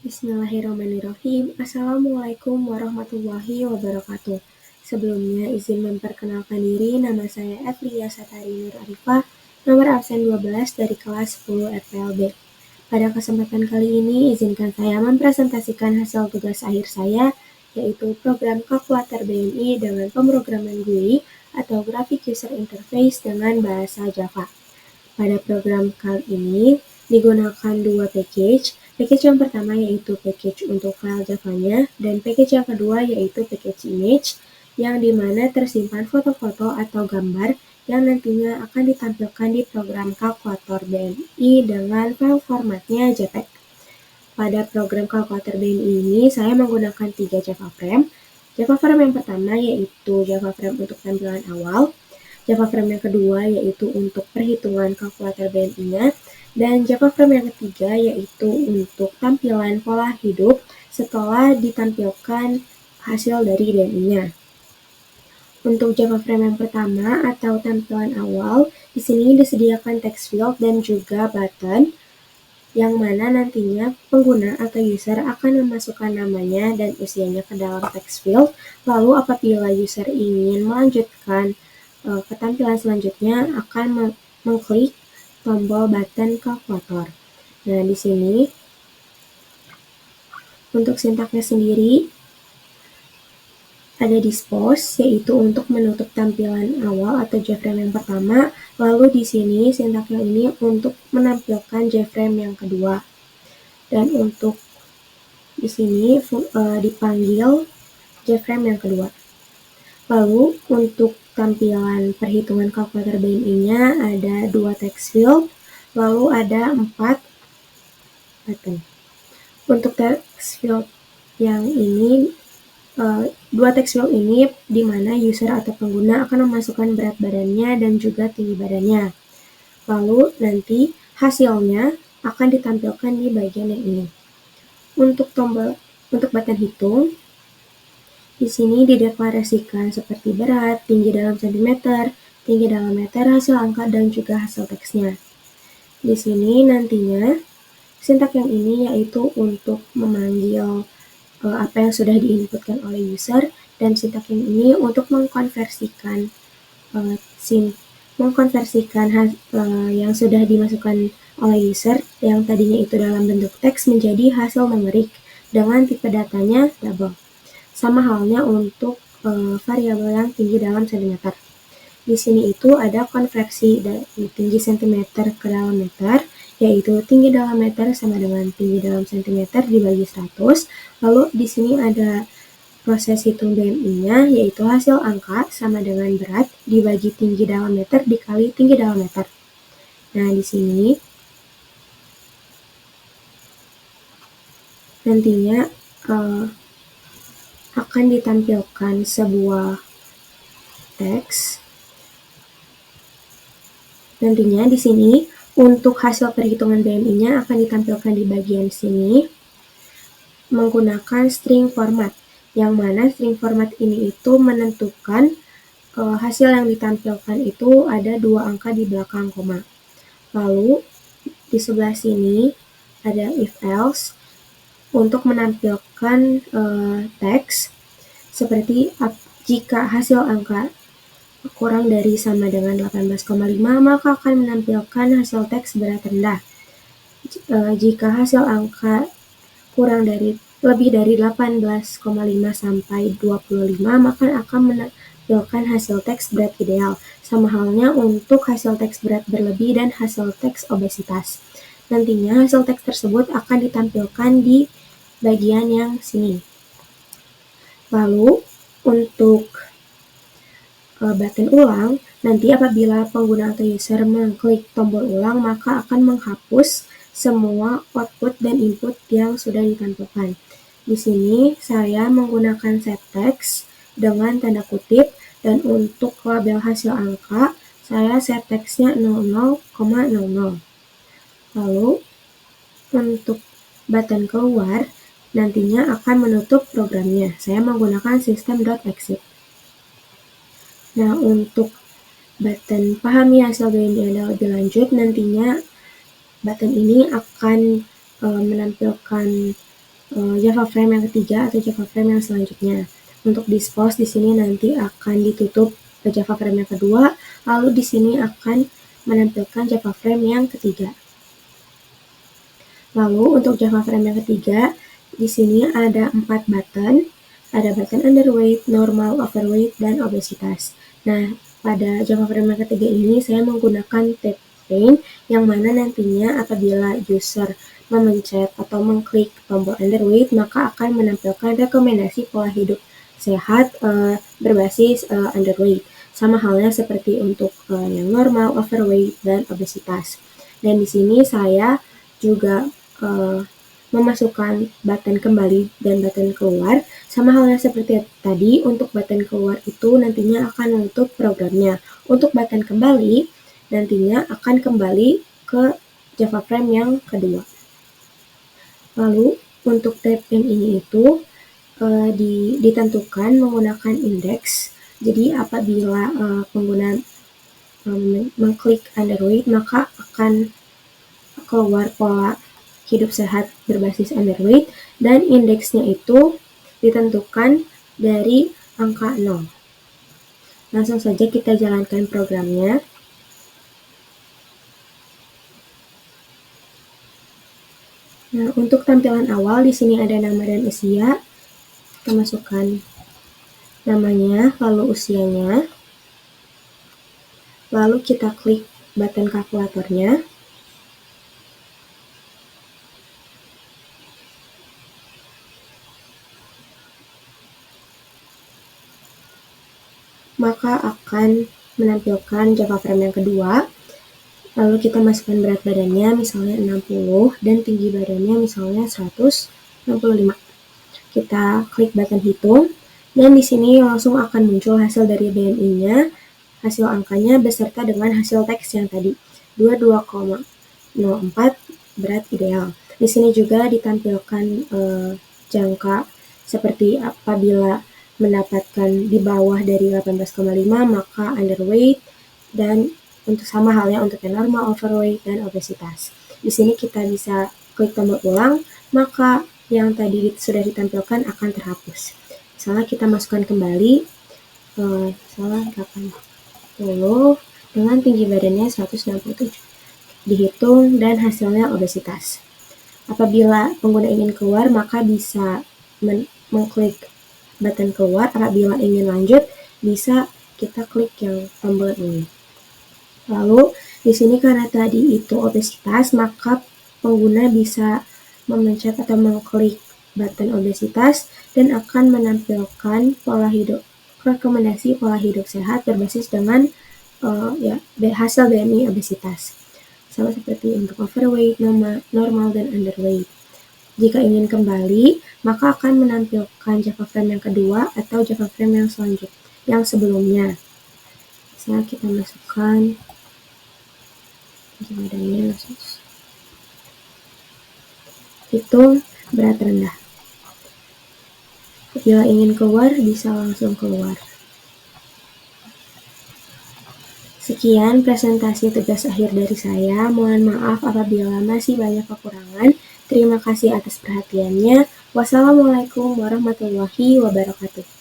Bismillahirrahmanirrahim. Assalamualaikum warahmatullahi wabarakatuh. Sebelumnya izin memperkenalkan diri, nama saya Evlia Satari Nur Arifah, nomor absen 12 dari kelas 10 FPLB. Pada kesempatan kali ini, izinkan saya mempresentasikan hasil tugas akhir saya, yaitu program kalkulator BMI dengan pemrograman GUI atau Graphic User Interface dengan bahasa Java. Pada program kali ini digunakan dua package. Package yang pertama yaitu package untuk file Java-nya dan package yang kedua yaitu package image yang dimana tersimpan foto-foto atau gambar yang nantinya akan ditampilkan di program kalkulator BMI dengan file formatnya JPEG. Pada program kalkulator BMI ini saya menggunakan 3 Java Frame. Java Frame yang pertama yaitu Java Frame untuk tampilan awal, Java Frame yang kedua yaitu untuk perhitungan kalkulator BMI-nya, dan Java Frame yang ketiga yaitu untuk tampilan pola hidup setelah ditampilkan hasil dari BMI-nya. Untuk Java Frame yang pertama atau tampilan awal, di sini disediakan text field dan juga button yang mana nantinya pengguna atau user akan memasukkan namanya dan usianya ke dalam text field. Lalu apabila user ingin melanjutkan ke tampilan selanjutnya akan mengklik tombol button kalkulator. Nah, di sini untuk sintaksnya sendiri ada dispose, yaitu untuk menutup tampilan awal atau JFrame yang pertama. Lalu di sini sintaksnya ini untuk menampilkan JFrame yang kedua. Dan untuk di sini dipanggil JFrame yang kedua. Lalu untuk tampilan perhitungan kalkulator BMI-nya ada 2 text field, lalu ada 4 button. Untuk text field yang ini, 2 text field ini di mana user atau pengguna akan memasukkan berat badannya dan juga tinggi badannya. Lalu nanti hasilnya akan ditampilkan di bagian yang ini. Untuk button hitung, di sini dideklarasikan seperti berat, tinggi dalam sentimeter, tinggi dalam meter, hasil angka, dan juga hasil teksnya. Di sini nantinya sintak yang ini yaitu untuk memanggil apa yang sudah diinputkan oleh user, dan sintak yang ini untuk mengkonversikan yang sudah dimasukkan oleh user yang tadinya itu dalam bentuk teks menjadi hasil numerik dengan tipe datanya double. Sama halnya untuk variabel yang tinggi dalam cm. Di sini itu ada konversi dari tinggi cm ke dalam meter, yaitu tinggi dalam meter sama dengan tinggi dalam cm dibagi 100. Lalu di sini ada proses hitung BMI-nya, yaitu hasil angka sama dengan berat dibagi tinggi dalam meter dikali tinggi dalam meter. Nah, di sini nantinya akan ditampilkan sebuah teks. Nantinya di sini untuk hasil perhitungan BMI-nya akan ditampilkan di bagian sini menggunakan string format, yang mana string format ini itu menentukan hasil yang ditampilkan itu ada 2 angka di belakang koma. Lalu di sebelah sini ada if else untuk menampilkan teks seperti jika hasil angka kurang dari sama dengan 18,5 maka akan menampilkan hasil teks berat rendah. Jika hasil angka lebih dari 18,5 sampai 25 maka akan menampilkan hasil teks berat ideal. Sama halnya untuk hasil teks berat berlebih dan hasil teks obesitas. Nantinya hasil teks tersebut akan ditampilkan di bagian yang sini. Lalu untuk button ulang, nanti apabila pengguna atau user mengklik tombol ulang maka akan menghapus semua output dan input yang sudah ditampilkan. Di sini saya menggunakan set text dengan tanda kutip, dan untuk label hasil angka saya set text-nya 00,00. Lalu untuk button keluar nantinya akan menutup programnya. Saya menggunakan system.exit. Nah, untuk button pahami hasil BMI Anda lebih lanjut, nantinya button ini akan menampilkan Java frame yang ketiga atau Java frame yang selanjutnya. Untuk dispose di sini nanti akan ditutup ke Java frame yang kedua, lalu di sini akan menampilkan Java frame yang ketiga. Lalu untuk Java frame yang ketiga, di sini ada 4 button. Ada button underweight, normal, overweight, dan obesitas. Nah, pada Java frame yang ketiga ini saya menggunakan tab pane yang mana nantinya apabila user memencet atau mengklik tombol underweight maka akan menampilkan rekomendasi pola hidup sehat berbasis underweight. Sama halnya seperti untuk yang normal, overweight, dan obesitas. Dan di sini saya juga memasukkan button kembali dan button keluar. Sama halnya seperti tadi, untuk button keluar itu nantinya akan menutup programnya. Untuk button kembali, nantinya akan kembali ke Java frame yang kedua. Lalu untuk tab pane ini itu ditentukan menggunakan indeks. Jadi apabila pengguna mengklik underweight maka akan keluar pola hidup sehat berbasis underweight dan indeksnya itu ditentukan dari angka 0. Langsung saja kita jalankan programnya. Nah, untuk tampilan awal di sini ada nama dan usia. Kita masukkan namanya, lalu usianya. Lalu kita klik button kalkulatornya. Maka akan menampilkan Java frame yang kedua. Lalu kita masukkan berat badannya misalnya 60 dan tinggi badannya misalnya 165. Kita klik button hitung dan di sini langsung akan muncul hasil dari BMI-nya, hasil angkanya beserta dengan hasil teks yang tadi 22,04 berat ideal. Di sini juga ditampilkan jangka seperti apabila mendapatkan di bawah dari 18,5 maka underweight, dan untuk sama halnya untuk yang normal, overweight, dan obesitas. Di sini kita bisa klik tombol ulang, maka yang tadi sudah ditampilkan akan terhapus. Misalnya kita masukkan kembali, misalnya 80 dengan tinggi badannya 167. Dihitung dan hasilnya obesitas. Apabila pengguna ingin keluar, maka bisa mengklik button keluar. Apabila ingin lanjut, bisa kita klik yang tombol ini. Lalu di sini karena tadi itu obesitas, maka pengguna bisa memencet atau mengklik button obesitas dan akan menampilkan pola hidup, rekomendasi pola hidup sehat berbasis dengan hasil BMI obesitas. Sama seperti untuk overweight, normal, dan underweight. Jika ingin kembali, maka akan menampilkan Java frame yang kedua atau Java frame yang selanjutnya, yang sebelumnya. Misalnya kita masukkan badannya hitung berat rendah. Bila ingin keluar, bisa langsung keluar. Sekian presentasi tugas akhir dari saya. Mohon maaf apabila masih banyak kekurangan. Terima kasih atas perhatiannya. Wassalamualaikum warahmatullahi wabarakatuh.